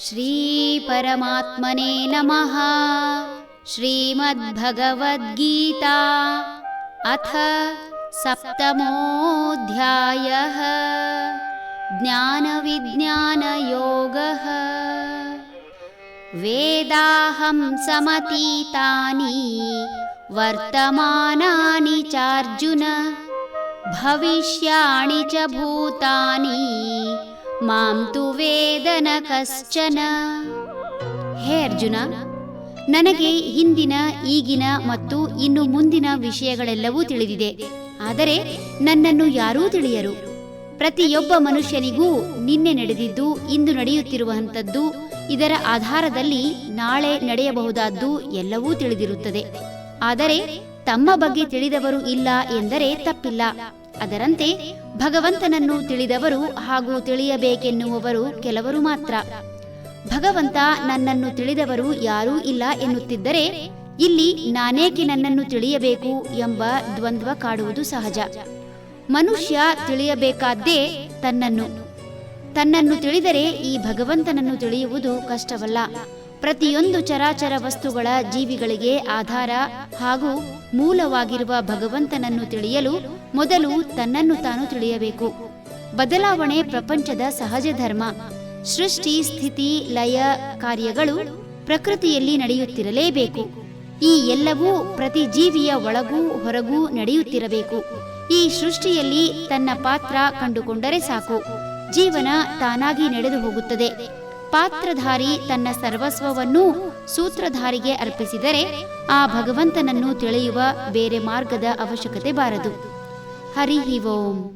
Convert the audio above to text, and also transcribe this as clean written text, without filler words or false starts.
ಶ್ರೀ ಪರಮಾತ್ಮನೇ ನಮಃ. ಶ್ರೀಮದ್ಭಗವದ್ಗೀತಾ ಅಥ ಸಪ್ತಮೋऽಧ್ಯಾಯಃ. ಜ್ಞಾನವಿಜ್ಞಾನಯೋಗಃ. ವೇದಾಹಂ ಸಮತೀತಾನಿ ವರ್ತಮಾನಾನಿ ಚಾರ್ಜುನ ಭವಿಷ್ಯಾಣಿ ಚ ಭೂತಾನಿ ಮಾಂ ತು ವೇದ ನ ಕಶ್ಚನ. ಹೇ ಅರ್ಜುನ, ನನಗೆ ಹಿಂದಿನ, ಈಗಿನ ಮತ್ತು ಇನ್ನು ಮುಂದಿನ ವಿಷಯಗಳೆಲ್ಲವೂ ತಿಳಿದಿದೆ. ಆದರೆ ನನ್ನನ್ನು ಯಾರೂ ತಿಳಿಯರು. ಪ್ರತಿಯೊಬ್ಬ ಮನುಷ್ಯನಿಗೂ ನಿನ್ನೆ ನಡೆದಿದ್ದು, ಇಂದು ನಡೆಯುತ್ತಿರುವಂಥದ್ದು, ಇದರ ಆಧಾರದಲ್ಲಿ ನಾಳೆ ನಡೆಯಬಹುದಾದ್ದು ಎಲ್ಲವೂ ತಿಳಿದಿರುತ್ತದೆ. ಆದರೆ ತಮ್ಮ ಬಗ್ಗೆ ತಿಳಿದವರು ಇಲ್ಲ ಎಂದರೆ ತಪ್ಪಿಲ್ಲ. ಅದರಂತೆ ಭಗವಂತನನ್ನು ತಿಳಿದವರು ಹಾಗೂ ತಿಳಿಯಬೇಕೆನ್ನುವವರು ಕೆಲವರು ಮಾತ್ರ. ಭಗವಂತ ನನ್ನನ್ನು ತಿಳಿದವರು ಯಾರೂ ಇಲ್ಲ ಎನ್ನುತ್ತಿದ್ದರೆ ಇಲ್ಲಿ ನಾನೇಕೆ ನನ್ನನ್ನು ತಿಳಿಯಬೇಕು ಎಂಬ ದ್ವಂದ್ವ ಕಾಡುವುದು ಸಹಜ. ಮನುಷ್ಯ ತಿಳಿಯಬೇಕಾದ್ದೇ ತನ್ನನ್ನು ತಿಳಿದರೆ ಈ ಭಗವಂತನನ್ನು ತಿಳಿಯುವುದು ಕಷ್ಟವಲ್ಲ. ಪ್ರತಿಯೊಂದು ಚರಾಚರ ವಸ್ತುಗಳ, ಜೀವಿಗಳಿಗೆ ಆಧಾರ ಹಾಗೂ ಮೂಲವಾಗಿರುವ ಭಗವಂತನನ್ನು ತಿಳಿಯಲು ಮೊದಲು ತನ್ನನ್ನು ತಾನು ತಿಳಿಯಬೇಕು. ಬದಲಾವಣೆ ಪ್ರಪಂಚದ ಸಹಜ ಧರ್ಮ. ಸೃಷ್ಟಿ, ಸ್ಥಿತಿ, ಲಯ ಕಾರ್ಯಗಳು ಪ್ರಕೃತಿಯಲ್ಲಿ ನಡೆಯುತ್ತಿರಲೇಬೇಕು. ಈ ಎಲ್ಲವೂ ಪ್ರತಿ ಜೀವಿಯ ಒಳಗೂ ಹೊರಗೂ ನಡೆಯುತ್ತಿರಬೇಕು. ಈ ಸೃಷ್ಟಿಯಲ್ಲಿ ತನ್ನ ಪಾತ್ರ ಕಂಡುಕೊಂಡರೆ ಸಾಕು, ಜೀವನ ತಾನಾಗಿ ನಡೆದು ಹೋಗುತ್ತದೆ. ಪಾತ್ರಧಾರಿ ತನ್ನ ಸರ್ವಸ್ವವನ್ನೂ ಸೂತ್ರಧಾರಿಗೆ ಅರ್ಪಿಸಿದರೆ ಆ ಭಗವಂತನನ್ನು ತಿಳಿಯುವ ಬೇರೆ ಮಾರ್ಗದ ಅವಶ್ಯಕತೆ ಬಾರದು. ಹರಿ ಓಂ.